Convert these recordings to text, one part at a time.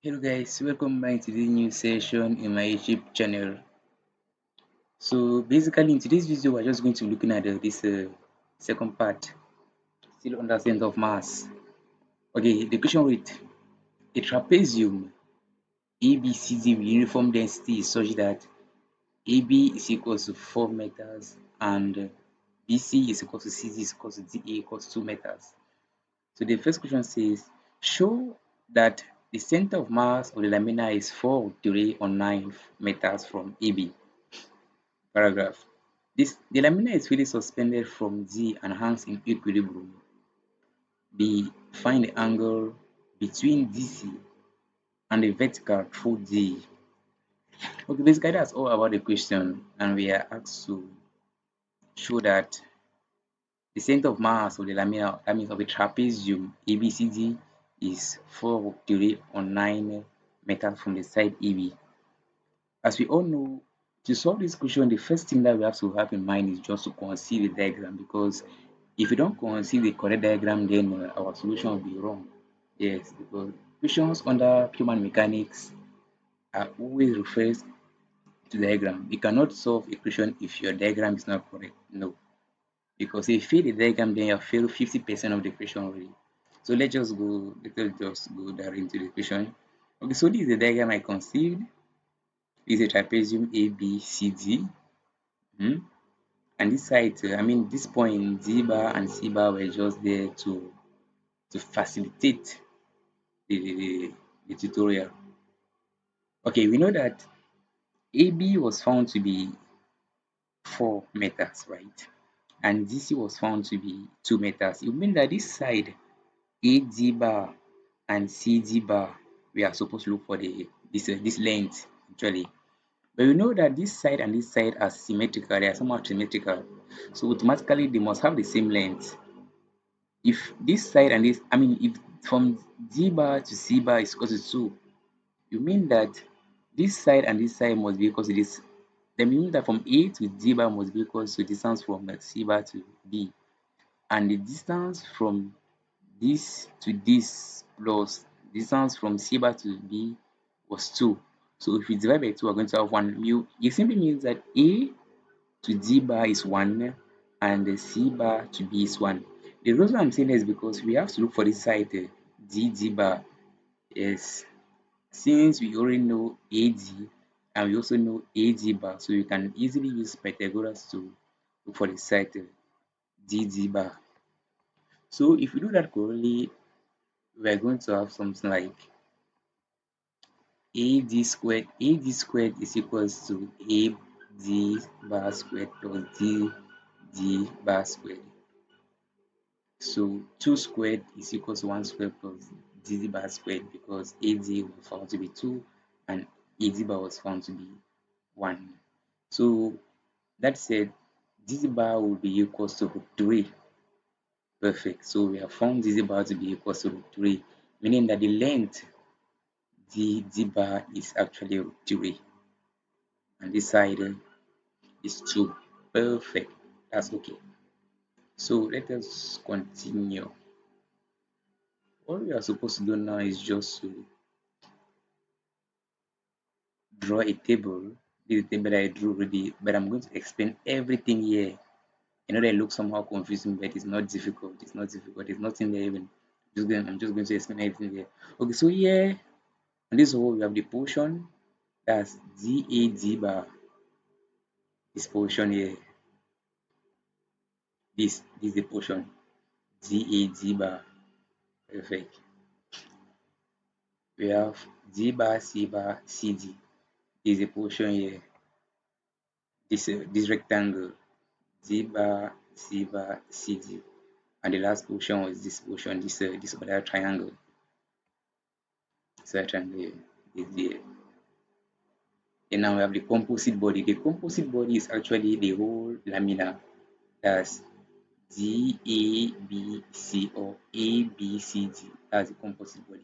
Hello guys, welcome back to this new session in my YouTube channel. So basically in today's video we're just going to be looking at this second part, still under center of mass. Okay, the question with a trapezium ABCD with uniform density is such that AB is equal to 4 meters and BC is equal to CD is equal to DA equals 2 meters. So the first question says, show that the center of mass of the lamina is 4, 3, or 9 meters from AB. Paragraph. The lamina is really suspended from D and hangs in equilibrium. B. Find the angle between DC and the vertical through D. Okay, basically that's all about the question, and we are asked to show that the center of mass of the lamina, that means of a trapezium ABCD, is 4, 3, or 9 meters from the side AB. As we all know, to solve this question, the first thing that we have to have in mind is just to conceive the diagram, because if you don't conceive the correct diagram, then our solution will be wrong. Yes, because questions under human mechanics are always refers to diagram. You cannot solve a question if your diagram is not correct. No, because if you fail the diagram, then you have failed 50% of the question already. So let's just go directly into the question. Okay, so this is the diagram I conceived. This is a trapezium ABCD. And this side, I mean, this point, Z bar and C bar were just there to facilitate the tutorial. Okay, we know that AB was found to be 4 meters, right? And DC was found to be 2 meters. It means that this side, AD bar and CD bar, we are supposed to look for this length actually. But we know that this side and this side are symmetrical, they are somewhat symmetrical. So automatically they must have the same length. If this side and this, I mean, if from D bar to C bar is equal to 2, you mean that this side and this side must be equal to this. Then mean that from A to D bar must be equal to distance from C bar to B. And the distance from this to this plus distance from C bar to B was 2. So if we divide by 2, we're going to have 1 mu. It simply means that A to D bar is 1 and the C bar to B is 1. The reason I'm saying this is because we have to look for this side D bar. Yes, since we already know AD and we also know AD bar, so you can easily use Pythagoras to look for the side DD bar. So if you do that correctly, we're going to have something like AD squared is equals to AD bar squared plus DD bar squared. So 2 squared is equals to 1 squared plus DD bar squared, because AD was found to be 2 and AD bar was found to be 1. So that said, DD bar will be equals to root 3. Perfect. So we have found DD bar to be equals to root 3, meaning that the length DD bar is actually root 3. And this side is 2. Perfect. That's okay. So let us continue. What we are supposed to do now is just to draw a table. This is the table that I drew already, but I'm going to explain everything here. I know that it looks somehow confusing, but it's not difficult. It's not difficult. There's nothing there even. I'm just going to explain everything here. Okay, so here on this whole we have the portion that's DAD bar. This portion here, this is the portion DAD bar. Perfect. We have D bar, C bar, CD. This is a portion here. This rectangle D bar, C bar, CD. And the last portion was this portion, this other triangle. This other triangle is there. And now we have the composite body. The composite body is actually the whole lamina. That's DABC or ABCD. That's the composite body.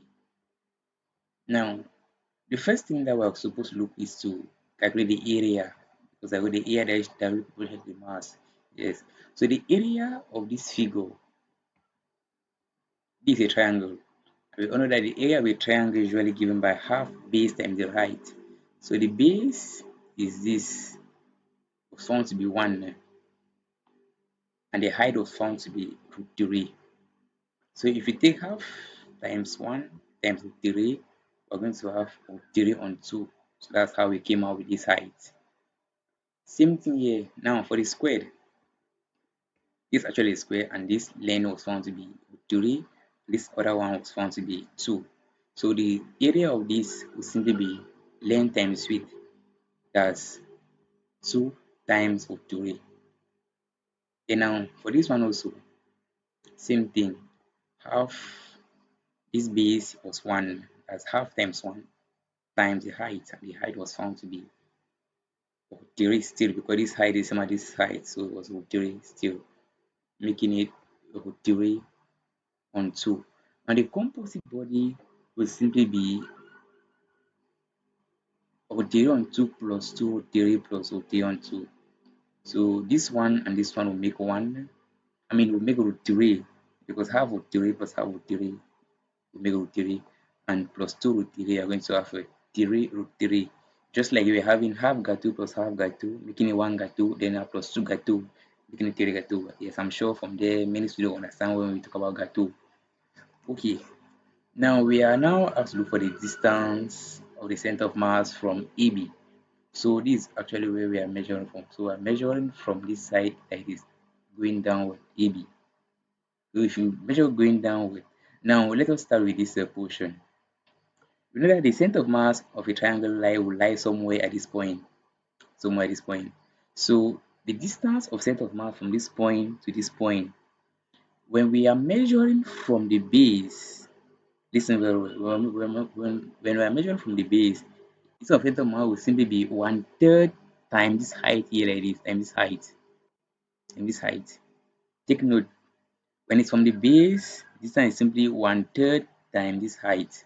Now, the first thing that we're supposed to look is to calculate the area, because I got the area that will represent the mass. Yes. So the area of this figure, this is a triangle, We all know that the area of a triangle is usually given by half base times the height. So the base is this, was found to be 1, and the height was found to be root 3. So if you take half times 1 times root 3, we're going to have root 3 on 2. So that's how we came out with this height. Same thing here. Now for the squared, this actually is square, and this length was found to be 3. This other one was found to be 2. So the area of this will simply be length times width. That's 2 times root 3. And now for this one also, same thing. Half this base was 1. That's half times 1 times the height, and the height was found to be root 3 still, because this height is same as this height, so it was root 3 still, making it root 3 on 2. And the composite body will simply be root 3 on 2 plus 2 root 3 plus root 3 on 2. So this one and this one will make 1. I mean, will make root 3, because half root 3 plus half root 3 will make root 3, and plus 2 root 3 are going to have a 3 root 3. Just like we're having half got 2 plus half got 2, making it 1 got 2, then plus 2 got 2, making it 3 got 2. Yes, I'm sure from there many students understand when we talk about got 2. Okay, now we are now asked to look for the distance of the center of mass from AB. So this is actually where we are measuring from. So we're measuring from this side that is going downward, AB. So if you measure going downward, now let us start with this portion. We know that the center of mass of a triangle will lie somewhere at this point, somewhere at this point. So the distance of center of mass from this point to this point, when we are measuring from the base, listen very well. When we are measuring from the base, this of center of mass will simply be 1/3 times this height here, like this, times this height, and this height. Take note, when it's from the base, distance is simply 1/3 times this height.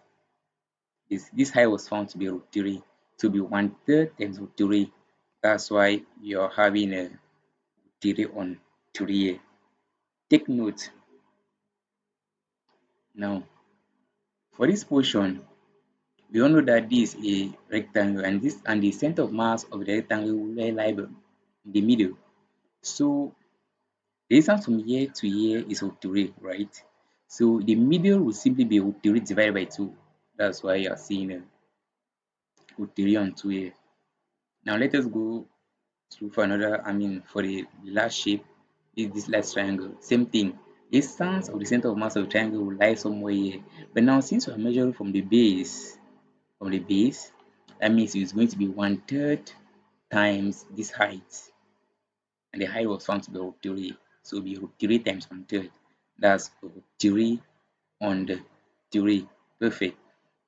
This height was found to be root 3, to be 1/3 times root 3. That's why you're having a 3 on 3 here. Take note. Now, for this portion, we all know that this is a rectangle, and the center of mass of the rectangle will lie in the middle. So the distance from here to here is root 3, right? So the middle will simply be root 3 divided by 2. That's why you are seeing a root 3 on 2 here. Now let us go through for another, for the last shape, is this last triangle. Same thing. Distance of the center of mass of the triangle will lie somewhere here. But now since we are measuring from the base, that means it's going to be 1/3 times this height. And the height was found to be root 3. So it'll be root 3 times 1/3. That's root 3 on the 3. Perfect.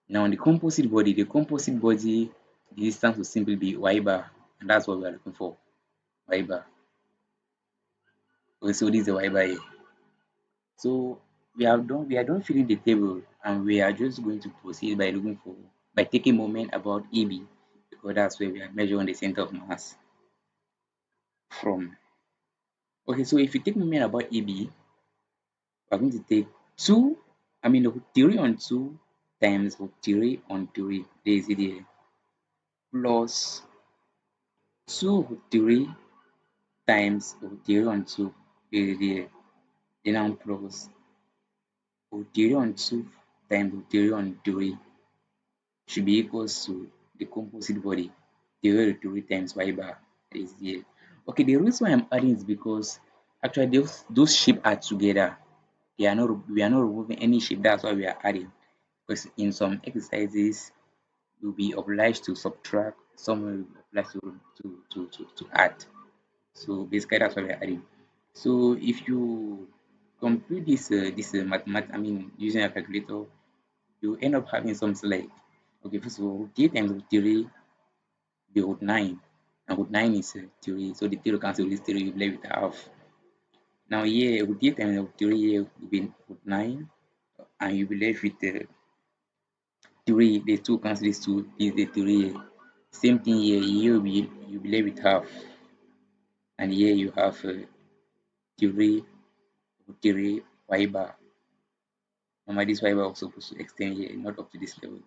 Now on the composite body, the distance will simply be y bar. And that's what we are looking for. Y bar. Okay, so this is the y bar here. So we are done filling the table, and we are just going to proceed by looking for, by taking moment about AB, because that's where we are measuring the center of mass from. Okay, so if you take moment about AB, we're going to take 2, the theory on 2 times theory on 3, there is it here, plus 2 theory times theory on 2, there is it here, then now plus theory on 2 times theory on 3 should be equals to the composite body divided to 3 times y bar is here. Okay, the reason why I'm adding is because actually those shape are together. We are not removing any shape. That's why we are adding. Because in some exercises you'll be obliged to subtract, some will be obliged to add. So basically that's why we are adding. So if you compute this mathematics, using a calculator, you end up having something like, okay, first of all, t times root 3 be root 9, and root 9 is 3, so the 3 cancel this 3, you play with half. Now here, root 8 times root 3 here will be root 9, and you will be left with 3, the 2 cancel this 2, is the 3 here. Same thing here, you will be left with half, and here you have 3 root 3 y bar. Normally this y bar was supposed to extend here, not up to this level.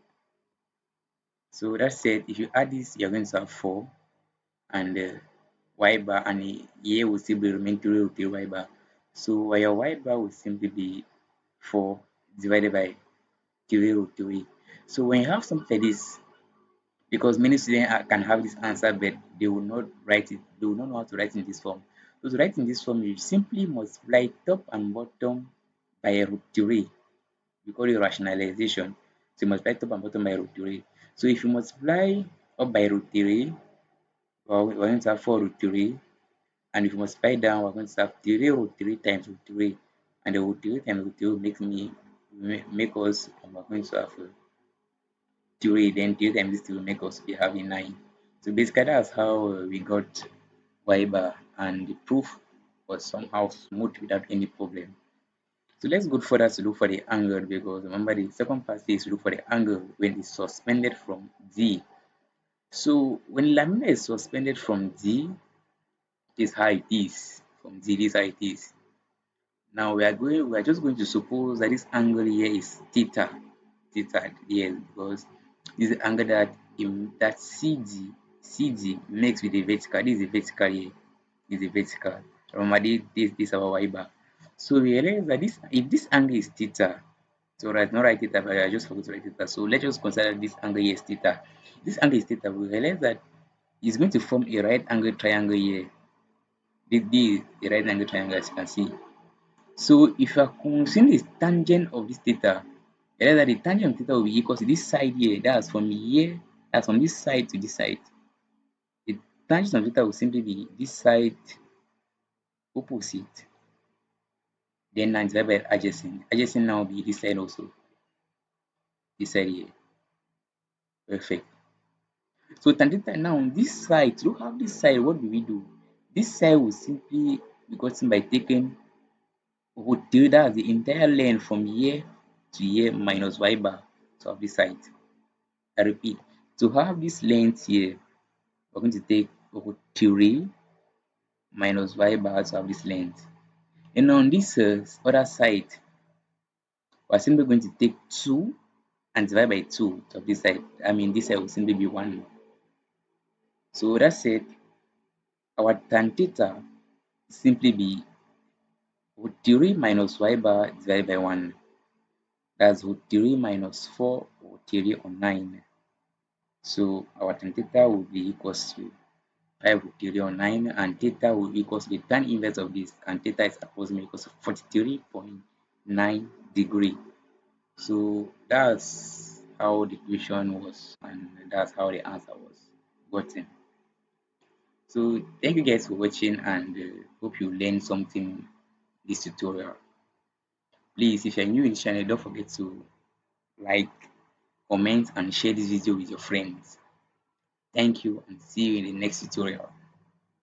So that said, if you add this, you're going to have 4 and y bar, and here will still be remain 3 root 3 y bar. So your y bar will simply be 4 divided by 3 root 3. So when you have something like this, because many students can have this answer, but they will not write it, they will not know how to write in this form. So to write in this form, you simply multiply top and bottom by root 3. We call it rationalization. So you multiply top and bottom by root 3. So if you multiply up by root 3, well, we're going to have 4 root 3. And if you multiply down, we're going to have 3 root 3 times root 3. And the root 3 times root 3 makes me make us, we're going to have 3, then 3 times this will make us be having 9. So basically that's how we got y bar, and the proof was somehow smooth without any problem. So let's go further to look for the angle, because remember the second part is to look for the angle when it's suspended from D. So when lamina is suspended from D, this is how it is. From D, this is how it is. Now we are just going to suppose that this angle here is theta here, because this is the angle that that CD makes with the vertical. This is the vertical here. This is the vertical. Remember this our y bar. So we realize that this, if this angle is theta, so right, not right theta, but I just forgot to write theta. So let's just consider this angle here is theta. This angle is theta. We realize that it's going to form a right angle triangle here. This is a right angle triangle, as you can see. So if you are considering the tangent of this theta, realize that the tangent of theta will be equal to this side here. That's from here, that's from this side to this side. The tangent of theta will simply be this side opposite, then 9 divided by adjacent. Adjacent now will be this side also, this side here. Perfect. So tan theta now on this side, to have this side, what do we do? This side will simply be gotten by taking root 3, that's the entire length from here to here minus y bar to have this side. I repeat, to have this length here, we're going to take root 3 minus y bar to have this length. And on this other side, we're simply going to take 2 and divide by 2 to have this side. I mean, this side will simply be 1. So that's it. Our tan theta simply be root 3 minus y bar divided by 1. That's root 3 minus 4 root 3 on 9. So our tan theta will be equals to 5 root 3 on 9, and theta will equal to the tan inverse of this, and theta is approximately equals to 43.9 degree. So that's how the equation was, and that's how the answer was gotten. So thank you guys for watching, and hope you learned something this tutorial. Please, if you're new in the channel, don't forget to like, comment, and share this video with your friends. Thank you, and see you in the next tutorial.